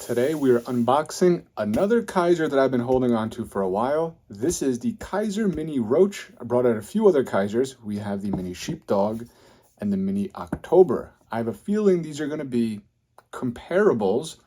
Today we are unboxing another Kizer that I've been holding on to for a while. This is the Kizer Mini Roach. I brought out a few other Kizers. We have the Mini Sheepdog and the Mini October. I have a feeling these are going to be comparables.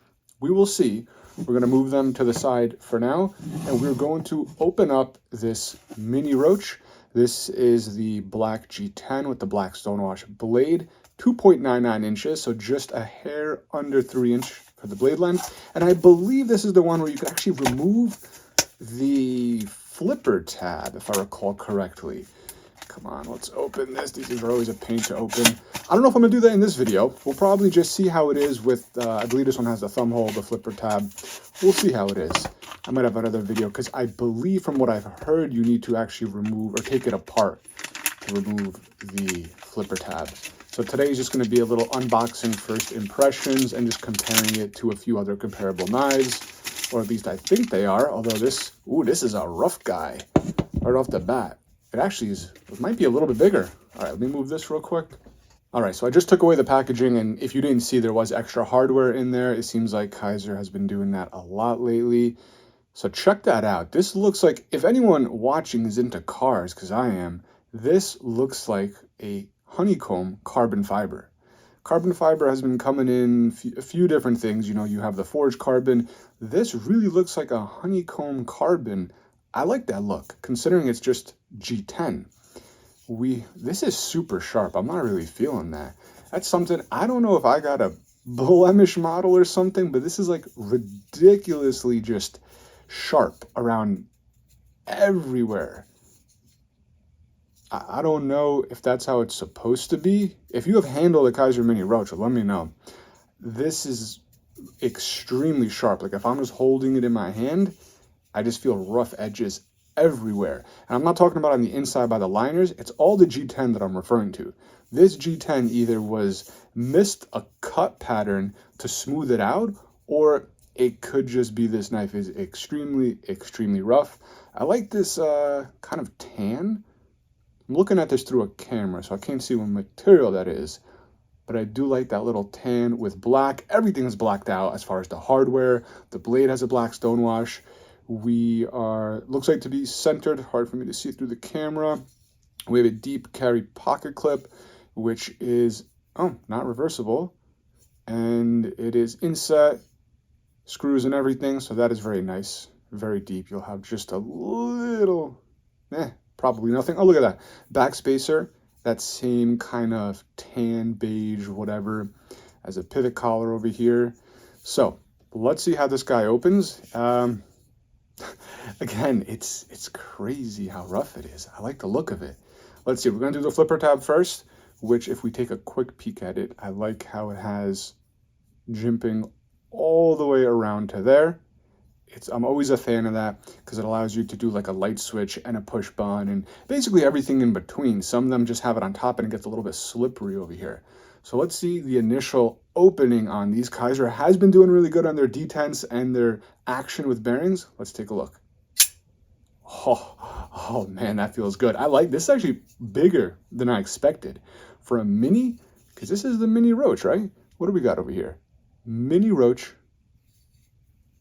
We will see. We're going to move them to the side for now, and we're going to open up this Mini Roach. This is the black G10 with the black stonewash blade, 2.99 inches, so just a hair under 3 inch for the blade length. And I believe this is the one where you can actually remove the flipper tab, if I recall correctly. Come on, let's open this. These are always a pain to open. I don't know if I'm going to do that in this video. We'll probably just see how it is with, I believe this one has the thumb hole, the flipper tab. We'll see how it is. I might have another video because I believe from what I've heard, you need to actually remove or take it apart to remove the flipper tab. So today is just going to be a little unboxing first impressions and just comparing it to a few other comparable knives, or at least I think they are. Although this is a rough guy right off the bat. It actually is, it might be a little bit bigger. All right, let me move this real quick. All right, so I just took away the packaging, and if you didn't see, there was extra hardware in there. It seems like Kizer has been doing that a lot lately. So check that out. This looks like, if anyone watching is into cars, because I am, this looks like a honeycomb carbon fiber. Carbon fiber has been coming in a few different things. You know, you have the forged carbon. This really looks like a honeycomb carbon. I like that look, considering it's just G10. This is super sharp. I'm not really feeling that. That's something, I don't know if I got a blemish model or something, but this is like ridiculously just sharp around everywhere. I don't know if that's how it's supposed to be. If you have handled a Kizer Mini Roach, let me know. This is extremely sharp. Like if I'm just holding it in my hand, I just feel rough edges everywhere. And I'm not talking about on the inside by the liners. It's all the G10 that I'm referring to. This G10 either missed a cut pattern to smooth it out, or it could just be this knife is extremely, extremely rough. I like this kind of tan. I'm looking at this through a camera, so I can't see what material that is. But I do like that little tan with black. Everything is blacked out as far as the hardware. The blade has a black stonewash. Looks like to be centered, hard for me to see through the camera. We have a deep carry pocket clip, which is, not reversible. And it is inset, screws and everything, so that is very nice, very deep. You'll have just a little, probably nothing. Oh, look at that. Back spacer, that same kind of tan, beige, whatever, as a pivot collar over here. So let's see how this guy opens. Again, it's crazy how rough it is. I like the look of it. Let's see, we're going to do the flipper tab first, which if we take a quick peek at it, I like how it has jimping all the way around to there. I'm always a fan of that because it allows you to do like a light switch and a push button and basically everything in between. Some of them just have it on top and it gets a little bit slippery over here. So let's see the initial opening on these. Kizer has been doing really good on their detents and their action with bearings. Let's take a look. Oh man, that feels good. I like this. Is actually bigger than I expected for a mini, because this is the Mini Roach, right? What do we got over here? Mini Roach.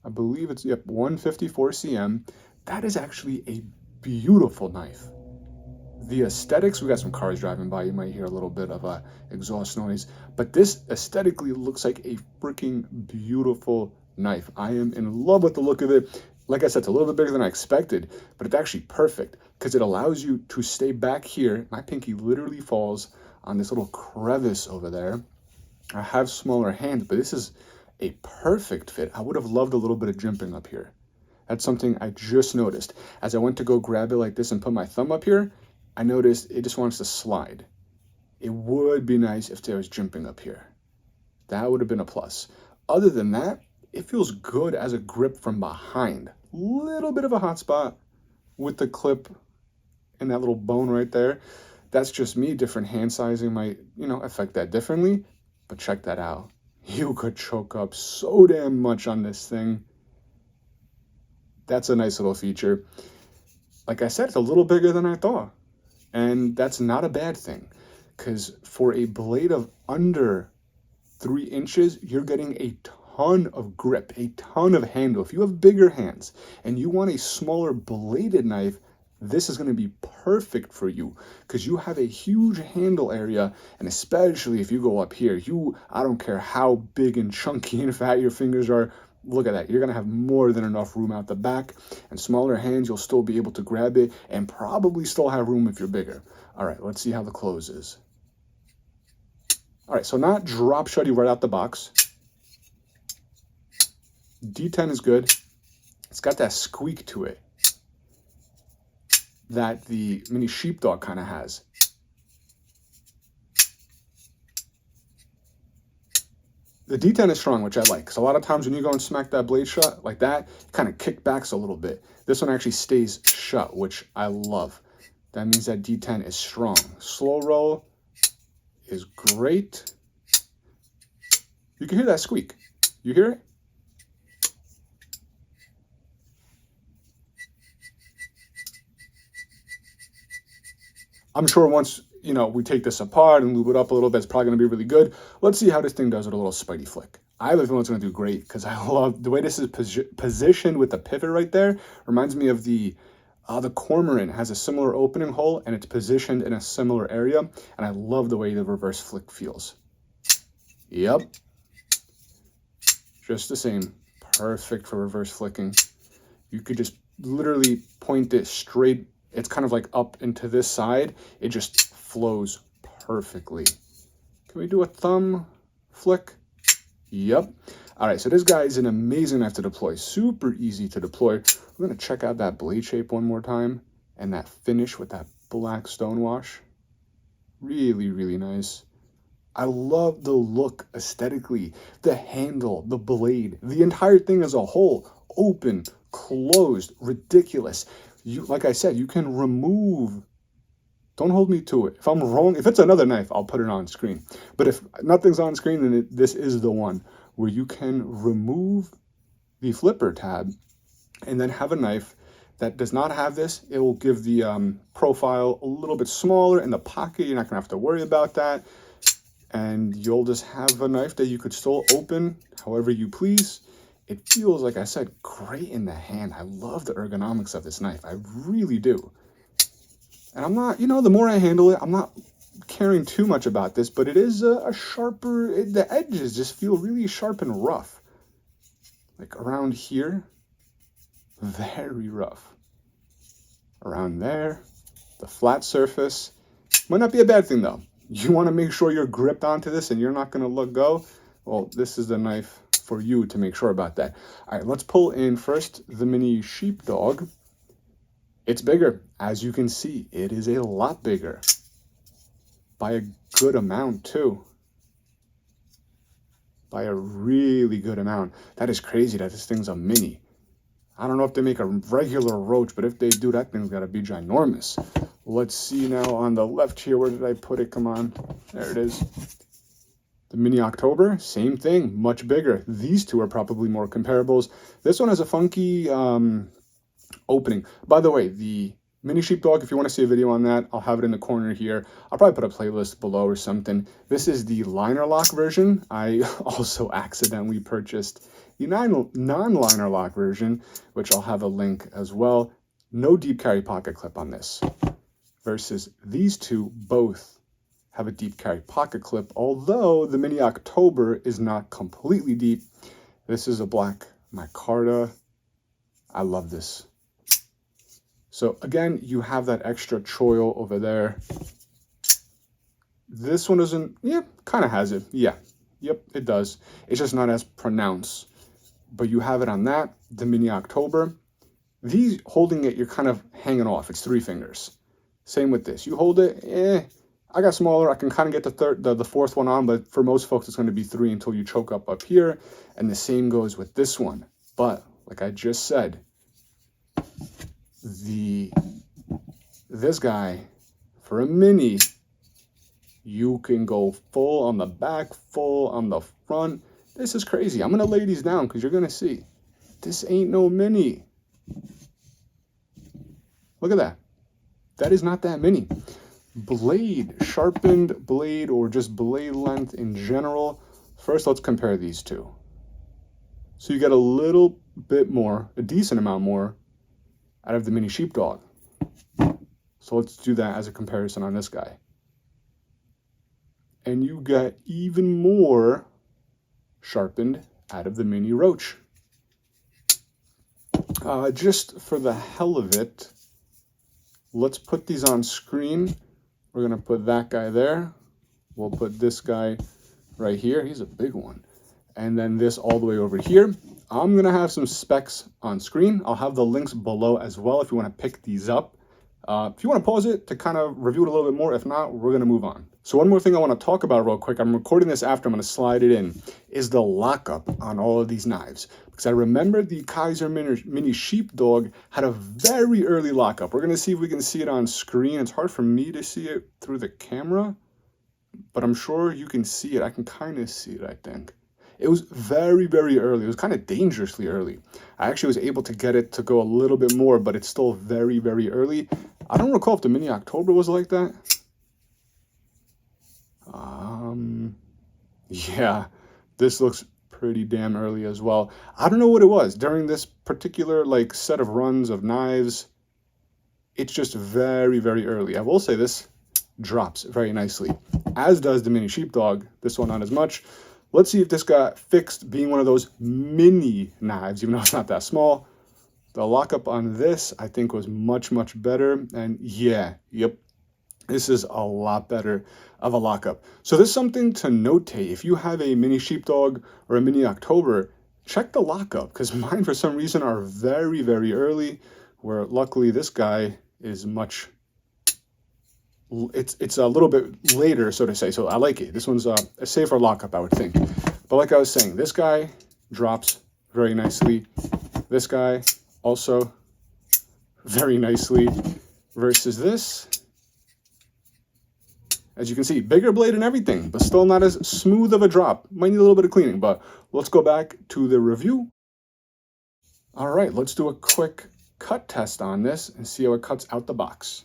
I believe it's, 154 cm. That is actually a beautiful knife. The aesthetics, we got some cars driving by, you might hear a little bit of a exhaust noise, but this aesthetically looks like a freaking beautiful knife. I am in love with the look of it. Like I said, it's a little bit bigger than I expected, but it's actually perfect because it allows you to stay back here. My pinky literally falls on this little crevice over there. I have smaller hands, but this is a perfect fit. I would have loved a little bit of jimping up here. That's something I just noticed. As I went to go grab it like this and put my thumb up here, I noticed it just wants to slide. It would be nice if there was jimping up here. That would have been a plus. Other than that, it feels good as a grip from behind. Little bit of a hot spot with the clip and that little bone right there. That's just me. Different hand sizing might, affect that differently. But check that out. You could choke up so damn much on this thing. That's a nice little feature. Like I said, it's a little bigger than I thought. And that's not a bad thing, because for a blade of under 3 inches, you're getting a ton of grip, a ton of handle. If you have bigger hands and you want a smaller bladed knife, this is going to be perfect for you because you have a huge handle area, and especially if you go up here, I don't care how big and chunky and fat your fingers are, look at that. You're going to have more than enough room out the back, and smaller hands, you'll still be able to grab it and probably still have room if you're bigger. All right, let's see how the close is. All right, so not drop shutty right out the box. D10 is good. It's got that squeak to it that the mini sheepdog kind of has. The D10 is strong, which I like, because a lot of times when you go and smack that blade shut like that, it kind of kickbacks a little bit. This one actually stays shut, which I love. That means that D10 is strong. Slow roll is great. You can hear that squeak. You hear it? I'm sure once, we take this apart and lube it up a little bit, it's probably going to be really good. Let's see how this thing does with a little spidey flick. I have a feeling it's going to do great because I love the way this is positioned with the pivot right there. Reminds me of the Cormorant has a similar opening hole and it's positioned in a similar area. And I love the way the reverse flick feels. Yep. Just the same. Perfect for reverse flicking. You could just literally point it straight. It's kind of like up into this side. It just flows perfectly. Can we do a thumb flick? Yep. All right, so this guy is an amazing knife to deploy. Super easy to deploy. We're going to check out that blade shape one more time and that finish with that black stonewash. Really, really nice. I love the look aesthetically, the handle, the blade, the entire thing as a whole. Open, closed, ridiculous. Like I said, you can remove. Don't hold me to it. If I'm wrong, if it's another knife, I'll put it on screen. But if nothing's on screen, then this is the one where you can remove the flipper tab and then have a knife that does not have this. It will give the profile a little bit smaller in the pocket. You're not going to have to worry about that. And you'll just have a knife that you could still open however you please. It feels, like I said, great in the hand. I love the ergonomics of this knife. I really do. And I'm not, the more I handle it, I'm not caring too much about this, but it is a sharper, the edges just feel really sharp and rough. Like around here, very rough. Around there, the flat surface. Might not be a bad thing though. You want to make sure you're gripped onto this and you're not going to let go. Well, this is the knife for you to make sure about that. All right, let's pull in first the mini sheepdog. It's bigger. As you can see, it is a lot bigger by a good amount too. By a really good amount. That is crazy that this thing's a mini. I don't know if they make a regular Roach, but if they do, that thing's got to be ginormous. Let's see now on the left here. Where did I put it? Come on. There it is. The Mini October, same thing, much bigger. These two are probably more comparables. This one has a funky opening. By the way, the Mini Sheepdog, if you want to see a video on that, I'll have it in the corner here. I'll probably put a playlist below or something. This is the liner lock version. I also accidentally purchased the non-liner lock version, which I'll have a link as well. No deep carry pocket clip on this. Versus these two both have a deep carry pocket clip, although the Mini October is not completely deep. This is a black micarta. I love this. So again, you have that extra choil over there. This one doesn't, kind of has it. Yeah, yep, it does. It's just not as pronounced. But you have it on that, the Mini October. These, holding it, you're kind of hanging off. It's 3 fingers. Same with this. You hold it, I got smaller. I can kind of get the fourth one on, but for most folks, it's going to be 3 until you choke up here. And the same goes with this one. But like I just said, this guy, for a mini, you can go full on the back, full on the front. This is crazy. I'm going to lay these down because you're going to see. This ain't no mini. Look at that. That is not that mini. Blade, sharpened blade, or just blade length in general. First, let's compare these two. So you get a little bit more, a decent amount more, out of the mini sheepdog. So let's do that as a comparison on this guy. And you get even more sharpened out of the mini roach. Just for the hell of it, let's put these on screen. We're gonna put that guy there. We'll put this guy right here. He's a big one. And then this all the way over here. I'm gonna have some specs on screen. I'll have the links below as well if you wanna pick these up. If you wanna pause it to kind of review it a little bit more, if not, we're gonna move on. So one more thing I wanna talk about real quick, I'm recording this after, I'm gonna slide it in, is the lockup on all of these knives. Because I remember the Kizer Mini Sheepdog had a very early lockup. We're gonna see if we can see it on screen. It's hard for me to see it through the camera, but I'm sure you can see it. I can kind of see it, I think. It was very, very early. It was kind of dangerously early. I actually was able to get it to go a little bit more, but it's still very, very early. I don't recall if the Mini October was like that. Yeah, this looks pretty damn early as well. I don't know what it was. During this particular set of runs of knives, it's just very, very early. I will say this drops very nicely, as does the Mini Sheepdog. This one not as much. Let's see if this got fixed being one of those mini knives, even though it's not that small. The lockup on this, I think, was much, much better. And yeah, yep, this is a lot better of a lockup. So this is something to notate. If you have a Mini Sheepdog or a Mini October, check the lockup, because mine, for some reason, are very, very early, where luckily this guy is much... It's a little bit later, so to say, so I like it. This one's a safer lockup, I would think. But like I was saying, this guy drops very nicely. This guy also very nicely versus this. As you can see, bigger blade and everything, but still not as smooth of a drop. Might need a little bit of cleaning, but let's go back to the review. All right, let's do a quick cut test on this and see how it cuts out the box.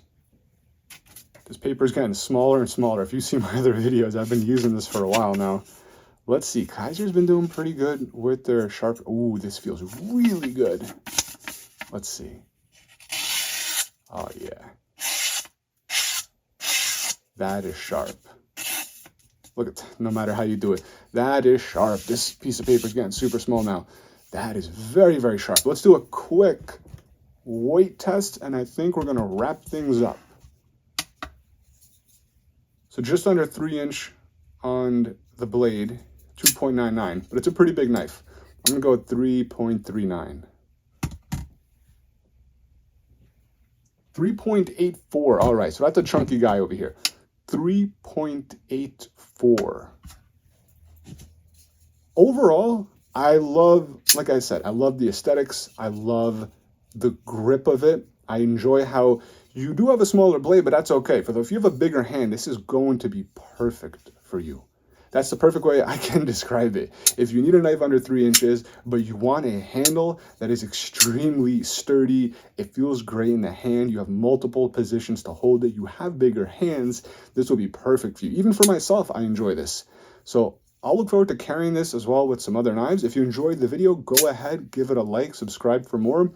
This paper is getting smaller and smaller. If you see my other videos, I've been using this for a while now. Let's see. Kizer's been doing pretty good with their sharp. Ooh, this feels really good. Let's see. Oh, yeah. That is sharp. Look at, no matter how you do it, that is sharp. This piece of paper is getting super small now. That is very, very sharp. Let's do a quick weight test, and I think we're going to wrap things up. So just under 3" on the blade, 2.99, but it's a pretty big knife. I'm gonna go with 3.39. 3.84, all right, so that's a chunky guy over here. 3.84. Overall, I love, like I said, I love the aesthetics. I love the grip of it. I enjoy how you do have a smaller blade, but that's okay. If you have a bigger hand, this is going to be perfect for you. That's the perfect way I can describe it. If you need a knife under 3 inches, but you want a handle that is extremely sturdy, it feels great in the hand, you have multiple positions to hold it, you have bigger hands, this will be perfect for you. Even for myself, I enjoy this. So I'll look forward to carrying this as well with some other knives. If you enjoyed the video, go ahead, give it a like, subscribe for more.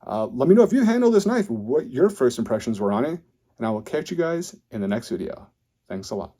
Let me know if you handle this knife, what your first impressions were on it, and I will catch you guys in the next video. Thanks a lot.